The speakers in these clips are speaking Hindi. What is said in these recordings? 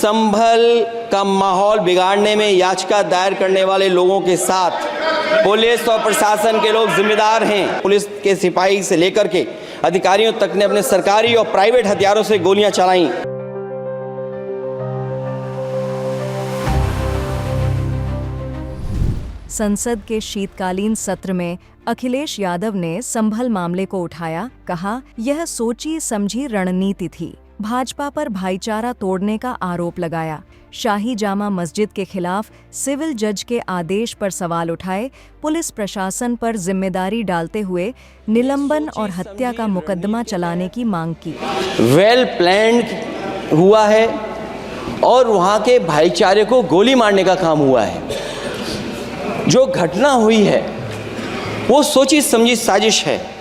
संभल का माहौल बिगाड़ने में याचिका दायर करने वाले लोगों के साथ पुलिस और प्रशासन के लोग जिम्मेदार हैं। पुलिस के सिपाही से लेकर के अधिकारियों तक ने अपने सरकारी और प्राइवेट हथियारों से गोलियां चलाईं। संसद के शीतकालीन सत्र में अखिलेश यादव ने संभल मामले को उठाया। कहा, यह सोची समझी रणनीति थी। भाजपा पर भाईचारा तोड़ने का आरोप लगाया। शाही जामा मस्जिद के खिलाफ सिविल जज के आदेश पर सवाल उठाए। पुलिस प्रशासन पर जिम्मेदारी डालते हुए निलंबन और हत्या का मुकदमा चलाने की मांग की। वेल प्लान्ड हुआ है और वहाँ के भाईचारे को गोली मारने का काम हुआ है। जो घटना हुई है वो सोची समझी साजिश है।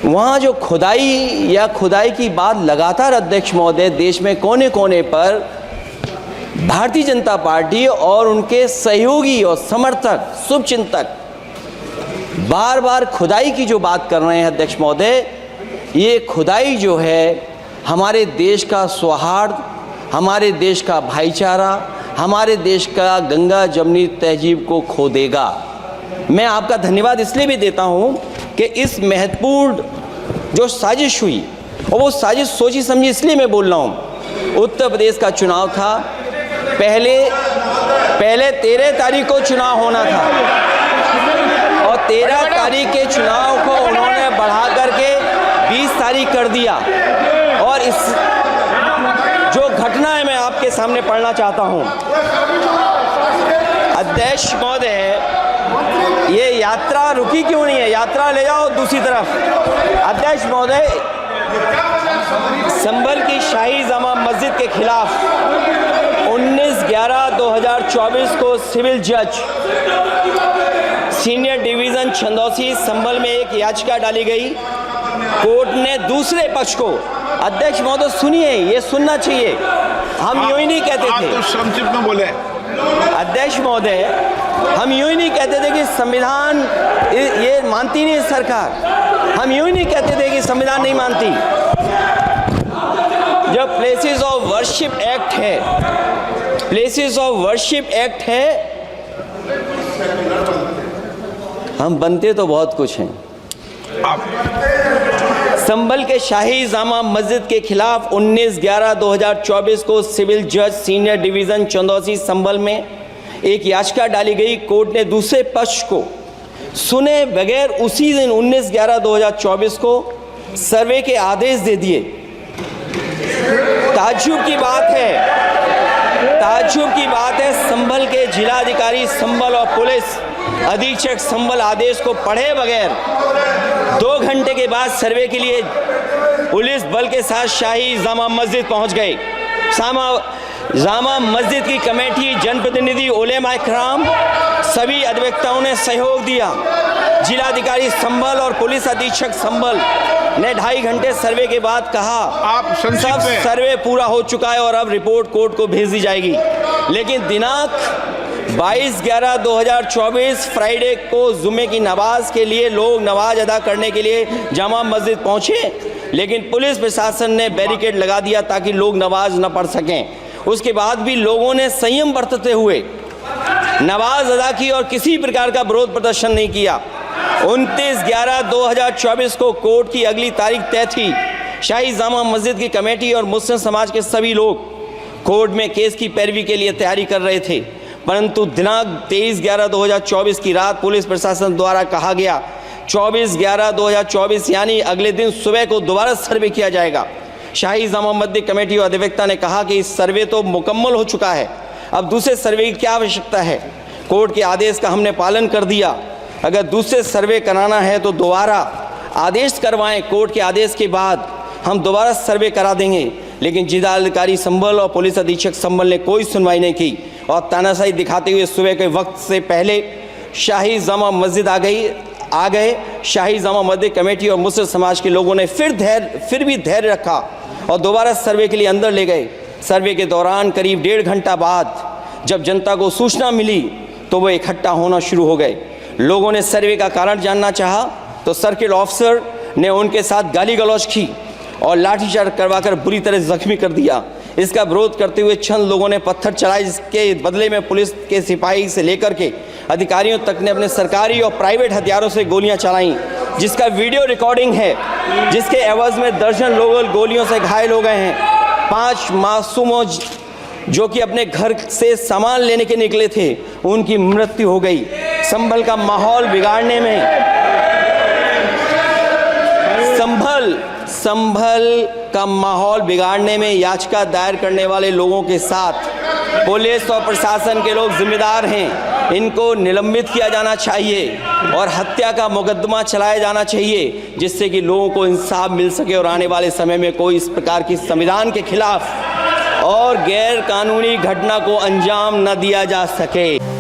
वहाँ जो खुदाई की बात लगातार अध्यक्ष महोदय देश में कोने कोने पर भारतीय जनता पार्टी और उनके सहयोगी और समर्थक शुभचिंतक बार बार खुदाई की जो बात कर रहे हैं अध्यक्ष महोदय, ये खुदाई जो है हमारे देश का सौहार्द, हमारे देश का भाईचारा, हमारे देश का गंगा जमनी तहजीब को खो देगा। मैं आपका धन्यवाद इसलिए भी देता हूं कि इस महत्वपूर्ण जो साजिश हुई, और वो साजिश सोची समझी इसलिए मैं बोल रहा हूं। उत्तर प्रदेश का चुनाव था, पहले 13 तारीख को चुनाव होना था और 13 तारीख के चुनाव को उन्होंने बढ़ा करके 20 तारीख कर दिया। और इस जो घटना है मैं आपके सामने पढ़ना चाहता हूं। अध्यक्ष महोदय, ये यात्रा रुकी क्यों नहीं है? यात्रा ले जाओ दूसरी तरफ। अध्यक्ष महोदय, संभल की शाही जामा मस्जिद के खिलाफ 19/11/2024 को सिविल जज सीनियर डिवीजन छंदौसी संभल में एक याचिका डाली गई। कोर्ट ने दूसरे पक्ष को, अध्यक्ष महोदय सुनिए, ये सुनना चाहिए, हम यूं ही नहीं कहते थे। आप तो संक्षिप्त में बोले। अध्यक्ष महोदय, हम यूं ही नहीं कहते थे कि संविधान ये मानती नहीं सरकार। हम यूं ही नहीं कहते थे कि संविधान नहीं मानती। जब प्लेसेस ऑफ वर्शिप एक्ट है, प्लेसेस ऑफ वर्शिप एक्ट है, हम बनते तो बहुत कुछ हैं। संभल के शाही जामा मस्जिद के खिलाफ 19/11/2024 को सिविल जज सीनियर डिवीजन चंदौसी संभल में एक याचिका डाली गई। कोर्ट ने दूसरे पक्ष को सुने बगैर उसी दिन 19/11/2024 को सर्वे के आदेश दे दिए। ताज्जुब की बात है संभल के जिलाधिकारी संभल और पुलिस अधीक्षक संभल आदेश को पढ़े बगैर 2 घंटे के बाद सर्वे के लिए पुलिस बल के साथ शाही जामा मस्जिद पहुंच गए। जामा मस्जिद की कमेटी, जनप्रतिनिधि, उलेमा इकराम, सभी अधिवक्ताओं ने सहयोग दिया। जिलाधिकारी संभल और पुलिस अधीक्षक संभल ने 2.5 घंटे सर्वे के बाद कहा सब सर्वे पूरा हो चुका है और अब रिपोर्ट कोर्ट को भेज दी जाएगी। लेकिन दिनांक 22/11/2024 फ्राइडे को जुमे की नमाज के लिए लोग नमाज अदा करने के लिए जामा मस्जिद पहुंचे, लेकिन पुलिस प्रशासन ने बैरिकेड लगा दिया ताकि लोग नमाज न पढ़ सकें। उसके बाद भी लोगों ने संयम बरतते हुए नमाज अदा की और किसी प्रकार का विरोध प्रदर्शन नहीं किया। 29/11/2024 को कोर्ट की अगली तारीख तय थी। शाही जामा मस्जिद की कमेटी और मुस्लिम समाज के सभी लोग कोर्ट में केस की पैरवी के लिए तैयारी कर रहे थे, परंतु दिनांक 23/11/2024 की रात पुलिस प्रशासन द्वारा कहा गया 24/11/2024 यानी अगले दिन सुबह को दोबारा सर्वे किया जाएगा। शाही जामा मस्जिद कमेटी और अधिवक्ता ने कहा कि इस सर्वे तो मुकम्मल हो चुका है, अब दूसरे सर्वे की क्या आवश्यकता है? कोर्ट के आदेश का हमने पालन कर दिया। अगर दूसरे सर्वे कराना है तो दोबारा आदेश करवाएं, कोर्ट के आदेश के बाद हम दोबारा सर्वे करा देंगे। लेकिन जिलाधिकारी संभल और पुलिस अधीक्षक संभल ने कोई सुनवाई नहीं की और तानाशाही दिखाते हुए सुबह के वक्त से पहले शाही जामा मस्जिद आ गए। शाही जामा मस्जिद कमेटी और मुस्लिम समाज के लोगों ने फिर भी धैर्य रखा और दोबारा सर्वे के लिए अंदर ले गए। सर्वे के दौरान करीब 1.5 घंटा बाद जब जनता को सूचना मिली तो वो इकट्ठा होना शुरू हो गए। लोगों ने सर्वे का कारण जानना चाहा तो सर्किल ऑफिसर ने उनके साथ गाली गलौज की और लाठीचार्ज करवाकर बुरी तरह जख्मी कर दिया। इसका विरोध करते हुए चंद लोगों ने पत्थर चलाए, जिसके बदले में पुलिस के सिपाही से लेकर के अधिकारियों तक ने अपने सरकारी और प्राइवेट हथियारों से गोलियां चलाईं, जिसका वीडियो रिकॉर्डिंग है, जिसके एवज में दर्जन लोग गोलियों से घायल हो गए हैं। 5 मासूमों जो कि अपने घर से सामान लेने के निकले थे, उनकी मृत्यु हो गई। संभल का माहौल बिगाड़ने में संभल का माहौल बिगाड़ने में याचिका दायर करने वाले लोगों के साथ पुलिस और प्रशासन के लोग जिम्मेदार हैं। इनको निलंबित किया जाना चाहिए और हत्या का मुकदमा चलाया जाना चाहिए, जिससे कि लोगों को इंसाफ मिल सके और आने वाले समय में कोई इस प्रकार की संविधान के खिलाफ और गैर कानूनी घटना को अंजाम न दिया जा सके।